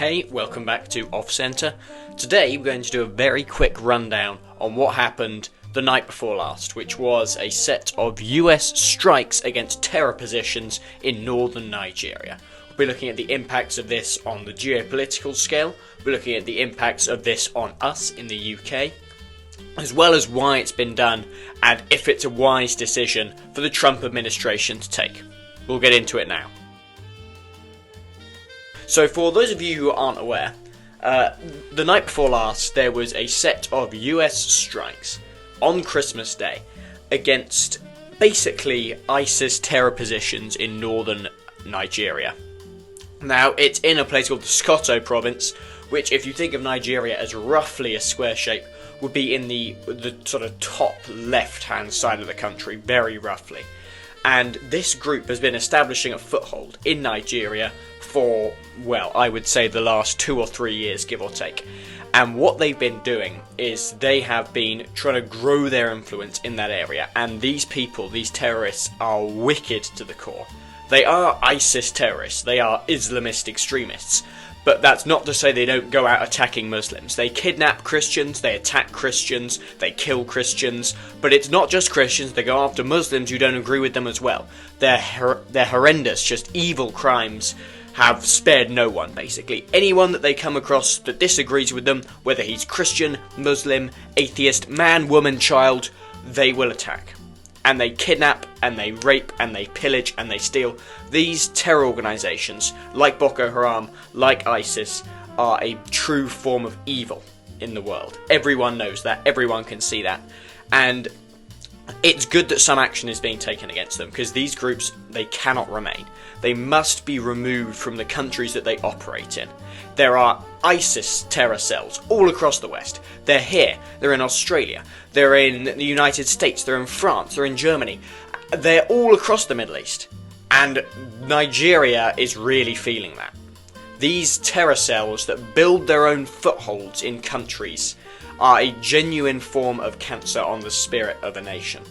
Hey, welcome back to Off Centre. Today we're going to do a very quick rundown on what happened the night before last, which was a set of US strikes against terror positions in northern Nigeria. We'll be looking at the impacts of this on the geopolitical scale, we're looking at the impacts of this on us in the UK, as well as why it's been done and if it's a wise decision for the Trump administration to take. We'll get into it now. So for those of you who aren't aware, the night before last there was a set of US strikes on Christmas Day against basically ISIS terror positions in northern Nigeria. Now it's in a place called the Sokoto province, which if you think of Nigeria as roughly a square shape, would be in the sort of top left-hand side of the country, very roughly. And this group has been establishing a foothold in Nigeria for, well, I would say the last 2 or 3 years, give or take. And what they've been doing is they have been trying to grow their influence in that area. And these people, these terrorists, are wicked to the core. They are ISIS terrorists. They are Islamist extremists. But that's not to say they don't go out attacking Muslims. They kidnap Christians, they attack Christians, they kill Christians. But it's not just Christians, they go after Muslims who don't agree with them as well. They're horrendous, just evil crimes have spared no one, basically. Anyone that they come across that disagrees with them, whether he's Christian, Muslim, atheist, man, woman, child, they will attack. And they kidnap, and they rape, and they pillage, and they steal. These terror organisations, like Boko Haram, like ISIS, are a true form of evil in the world. Everyone knows that, everyone can see that. And it's good that some action is being taken against them, because these groups, they cannot remain. They must be removed from the countries that they operate in. There are ISIS terror cells all across the West. They're here, they're in Australia, they're in the United States, they're in France, they're in Germany. They're all across the Middle East. And Nigeria is really feeling that. These terror cells that build their own footholds in countries are a genuine form of cancer on the spirit of a nation.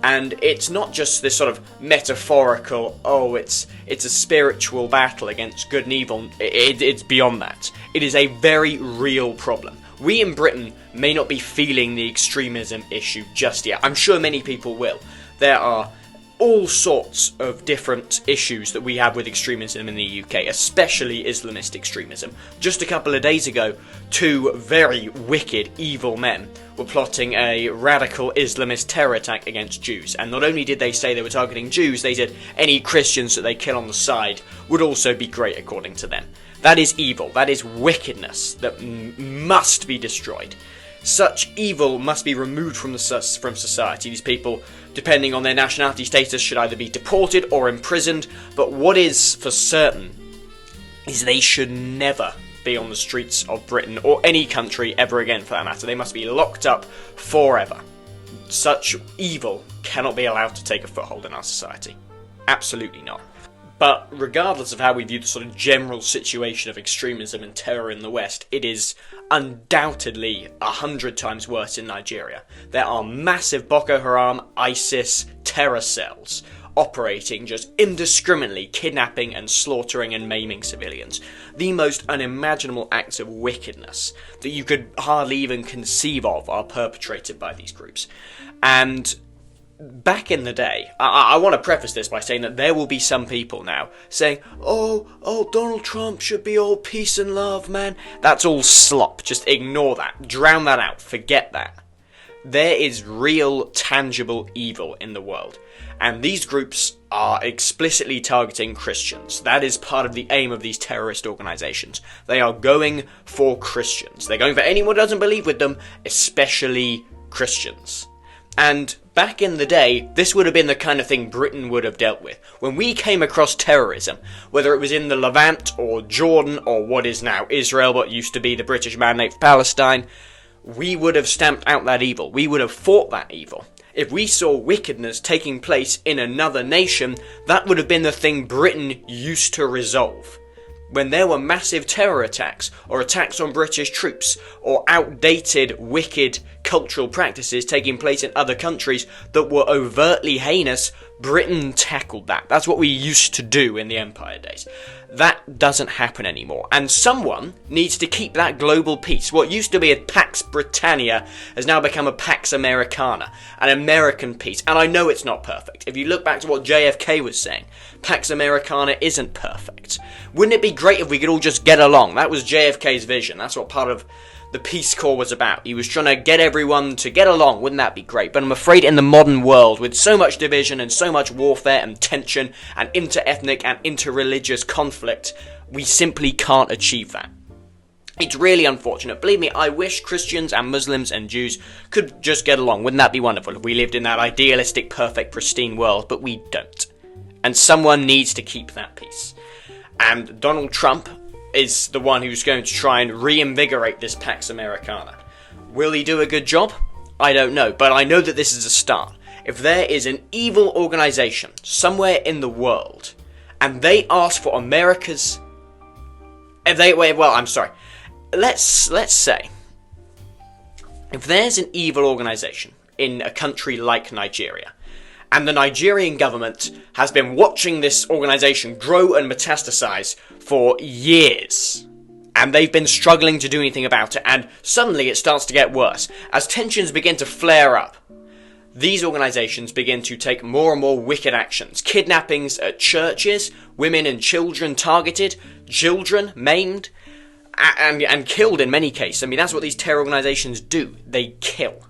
And it's not just this sort of metaphorical, it's a spiritual battle against good and evil. It's beyond that. It is a very real problem. We in Britain may not be feeling the extremism issue just yet. I'm sure many people will. There are all sorts of different issues that we have with extremism in the UK, especially Islamist extremism. Just a couple of days ago, 2 very wicked, evil men were plotting a radical Islamist terror attack against Jews. And not only did they say they were targeting Jews, they said any Christians that they kill on the side would also be great according to them. That is evil. That is wickedness that must be destroyed. Such evil must be removed from society. These people, depending on their nationality status, should either be deported or imprisoned. But what is for certain is they should never be on the streets of Britain or any country ever again, for that matter. They must be locked up forever. Such evil cannot be allowed to take a foothold in our society. Absolutely not. But regardless of how we view the sort of general situation of extremism and terror in the West, it is undoubtedly 100 times worse in Nigeria. There are massive Boko Haram, ISIS terror cells operating just indiscriminately, kidnapping and slaughtering and maiming civilians. The most unimaginable acts of wickedness that you could hardly even conceive of are perpetrated by these groups. And back in the day, I want to preface this by saying that there will be some people now saying, oh, Donald Trump should be all peace and love, man. That's all slop. Just ignore that. Drown that out. Forget that. There is real, tangible evil in the world. And these groups are explicitly targeting Christians. That is part of the aim of these terrorist organizations. They are going for Christians. They're going for anyone who doesn't believe with them, especially Christians. And back in the day, this would have been the kind of thing Britain would have dealt with. When we came across terrorism, whether it was in the Levant or Jordan or what is now Israel, but used to be the British Mandate for Palestine, we would have stamped out that evil. We would have fought that evil. If we saw wickedness taking place in another nation, that would have been the thing Britain used to resolve. When there were massive terror attacks, or attacks on British troops, or outdated, wicked cultural practices taking place in other countries that were overtly heinous, Britain tackled that. That's what we used to do in the Empire days. That doesn't happen anymore. And someone needs to keep that global peace. What used to be a Pax Britannia has now become a Pax Americana, an American peace. And I know it's not perfect. If you look back to what JFK was saying, Pax Americana isn't perfect. Wouldn't it be great if we could all just get along? That was JFK's vision. That's what part of the Peace Corps was about. He was trying to get everyone to get along. Wouldn't that be great? But I'm afraid in the modern world, with so much division and so much warfare and tension and inter-ethnic and inter-religious conflict, we simply can't achieve that. It's really unfortunate. Believe me, I wish Christians and Muslims and Jews could just get along. Wouldn't that be wonderful if we lived in that idealistic, perfect, pristine world? But we don't. And someone needs to keep that peace. And Donald Trump is the one who's going to try and reinvigorate this Pax Americana. Will he do a good job? I don't know, but I know that this is a start. If there is an evil organisation somewhere in the world, and they ask for America's... Let's say, if there's an evil organisation in a country like Nigeria, and the Nigerian government has been watching this organisation grow and metastasize for years, and they've been struggling to do anything about it, and suddenly it starts to get worse. As tensions begin to flare up, these organisations begin to take more and more wicked actions. Kidnappings at churches, women and children targeted, children maimed, and killed in many cases. I mean, that's what these terror organisations do. They kill.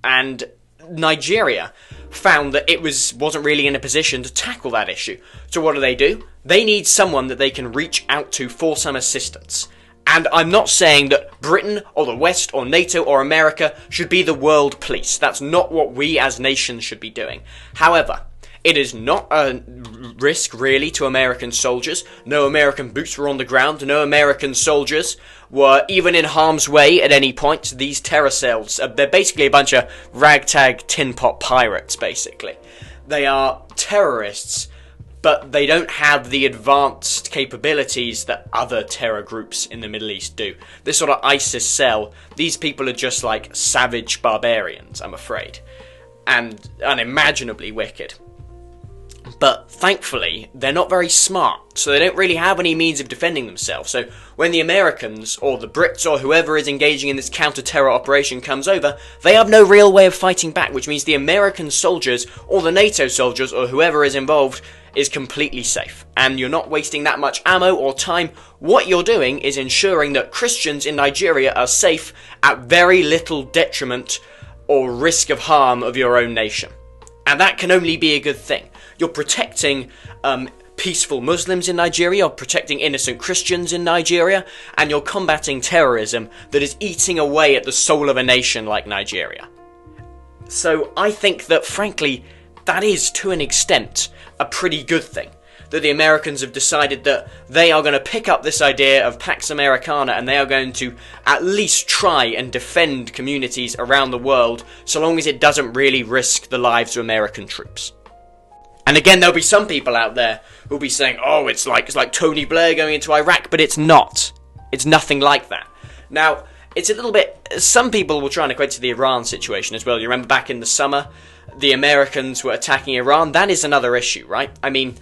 And Nigeria found that it wasn't really in a position to tackle that issue. So what do? They need someone that they can reach out to for some assistance. And I'm not saying that Britain or the West or NATO or America should be the world police. That's not what we as nations should be doing. However, it is not a risk, really, to American soldiers. No American boots were on the ground. No American soldiers were even in harm's way at any point. These terror cells, they're basically a bunch of ragtag tin pot pirates, basically. They are terrorists, but they don't have the advanced capabilities that other terror groups in the Middle East do. This sort of ISIS cell, these people are just like savage barbarians, I'm afraid. And unimaginably wicked. But thankfully, they're not very smart, so they don't really have any means of defending themselves. So when the Americans, or the Brits, or whoever is engaging in this counter-terror operation comes over, they have no real way of fighting back, which means the American soldiers, or the NATO soldiers, or whoever is involved, is completely safe. And you're not wasting that much ammo or time. What you're doing is ensuring that Christians in Nigeria are safe at very little detriment or risk of harm of your own nation. And that can only be a good thing. You're protecting peaceful Muslims in Nigeria, you're protecting innocent Christians in Nigeria, and you're combating terrorism that is eating away at the soul of a nation like Nigeria. So I think that, frankly, that is, to an extent, a pretty good thing. That the Americans have decided that they are going to pick up this idea of Pax Americana and they are going to at least try and defend communities around the world so long as it doesn't really risk the lives of American troops. And again, there'll be some people out there who'll be saying, oh, it's like Tony Blair going into Iraq, but it's not. It's nothing like that. Now, it's a little bit... Some people will try and equate to the Iran situation as well. You remember back in the summer, the Americans were attacking Iran? That is another issue, right? I mean,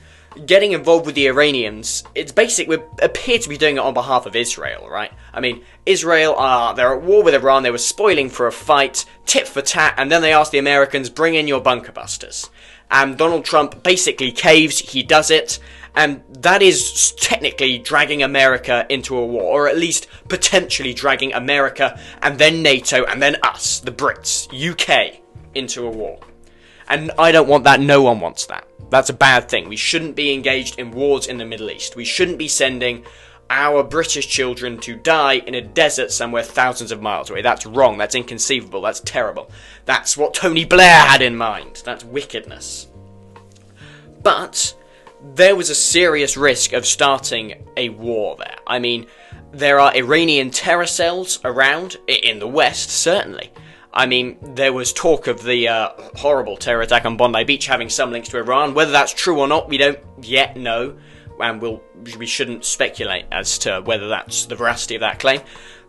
getting involved with the Iranians, it's basic. We appear to be doing it on behalf of Israel, right? I mean, Israel they're at war with Iran. They were spoiling for a fight, tit for tat, and then they asked the Americans, bring in your bunker busters. And Donald Trump basically caves, he does it, and that is technically dragging America into a war, or at least potentially dragging America, and then NATO, and then us, the Brits, UK, into a war. And I don't want that, no one wants that. That's a bad thing. We shouldn't be engaged in wars in the Middle East. We shouldn't be sending our British children to die in a desert somewhere thousands of miles away. That's wrong, that's inconceivable, that's terrible. That's what Tony Blair had in mind. That's wickedness. But there was a serious risk of starting a war there. I mean, there are Iranian terror cells around, in the West, certainly. I mean, there was talk of the horrible terror attack on Bondi Beach having some links to Iran. Whether that's true or not, we don't yet know. And we shouldn't speculate as to whether that's the veracity of that claim.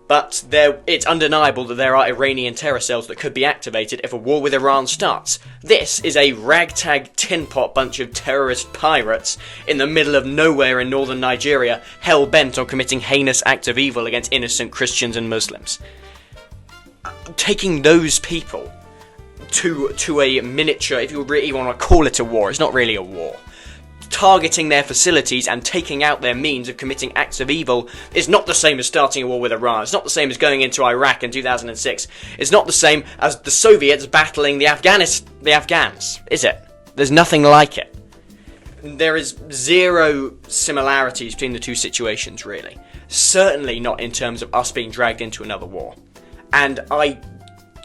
But it's undeniable that there are Iranian terror cells that could be activated if a war with Iran starts. This is a ragtag tin pot bunch of terrorist pirates in the middle of nowhere in northern Nigeria, hell-bent on committing heinous acts of evil against innocent Christians and Muslims. Taking those people to a miniature, if you really want to call it a war, it's not really a war. Targeting their facilities and taking out their means of committing acts of evil is not the same as starting a war with Iran. It's not the same as going into Iraq in 2006. It's not the same as the Soviets battling the Afghans, is it? There's nothing like it. There is zero similarities between the two situations, really. Certainly not in terms of us being dragged into another war. And I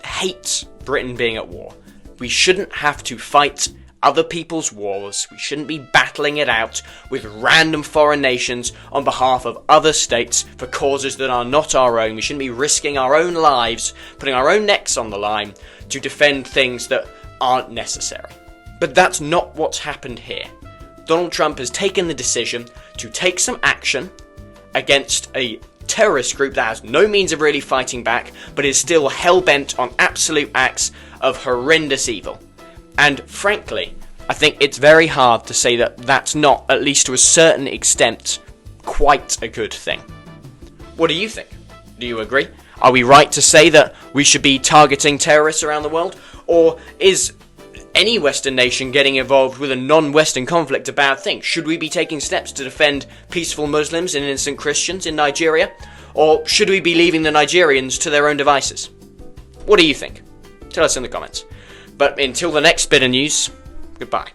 hate Britain being at war. We shouldn't have to fight other people's wars. We shouldn't be battling it out with random foreign nations on behalf of other states for causes that are not our own. We shouldn't be risking our own lives, putting our own necks on the line to defend things that aren't necessary. But that's not what's happened here. Donald Trump has taken the decision to take some action against a terrorist group that has no means of really fighting back, but is still hell-bent on absolute acts of horrendous evil. And frankly, I think it's very hard to say that that's not, at least to a certain extent, quite a good thing. What do you think? Do you agree? Are we right to say that we should be targeting terrorists around the world? Or is any Western nation getting involved with a non-Western conflict a bad thing? Should we be taking steps to defend peaceful Muslims and innocent Christians in Nigeria? Or should we be leaving the Nigerians to their own devices? What do you think? Tell us in the comments. But until the next bit of news, goodbye.